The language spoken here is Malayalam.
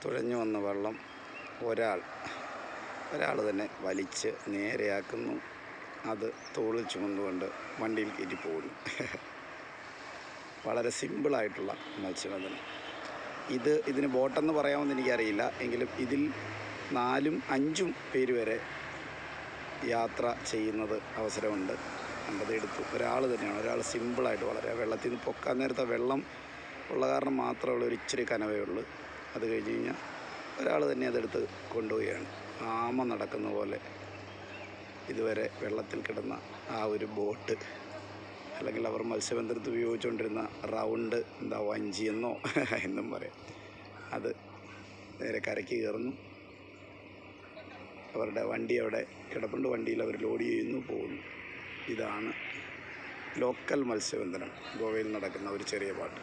തുഴഞ്ഞു വന്ന വെള്ളം ഒരാൾ തന്നെ വലിച്ച് നേരെയാക്കുന്നു. അത് തോളിൽ ചുമന്നുകൊണ്ട് വണ്ടിയിൽ കയറ്റി പോകുന്നു. വളരെ സിമ്പിളായിട്ടുള്ള മത്സ്യബന്ധനം. ഇതിന് ബോട്ടെന്ന് പറയാമെന്ന് എനിക്കറിയില്ല. എങ്കിലും ഇതിൽ 4ഉം 5ഉം പേര് വരെ യാത്ര ചെയ്യുന്നത് അവസരമുണ്ട്. കണ്ടതെടുത്തു ഒരാൾ തന്നെയാണ്. ഒരാൾ സിമ്പിളായിട്ട് വളരെ വെള്ളത്തിൽ നിന്ന് പൊക്കാൻ നേരത്തെ വെള്ളം ഉള്ള കാരണം മാത്രമുള്ള ഒരു ഇച്ചിരി കനവേ ഉള്ളൂ. അത് കഴിഞ്ഞ് കഴിഞ്ഞാൽ ഒരാൾ തന്നെ അതെടുത്ത് കൊണ്ടുപോവുകയാണ്. ആമ നടക്കുന്ന പോലെ ഇതുവരെ വെള്ളത്തിൽ കിടന്ന ആ ഒരു ബോട്ട്, അല്ലെങ്കിൽ അവർ മത്സ്യബന്ധനത്തിൽ ഉപയോഗിച്ചുകൊണ്ടിരുന്ന റൗണ്ട് വഞ്ചിയെന്നോ എന്നും പറയാം, അത് നേരെ കരയ്ക്ക് കയറുന്നു. അവരുടെ വണ്ടി അവിടെ കിടപ്പുണ്ട്. വണ്ടിയിൽ അവർ ലോഡ് ചെയ്യുന്നു, പോകുന്നു. ഇതാണ് ലോക്കൽ മത്സ്യബന്ധനം. ഗോവയിൽ നടക്കുന്ന ഒരു ചെറിയ പാട്ട്.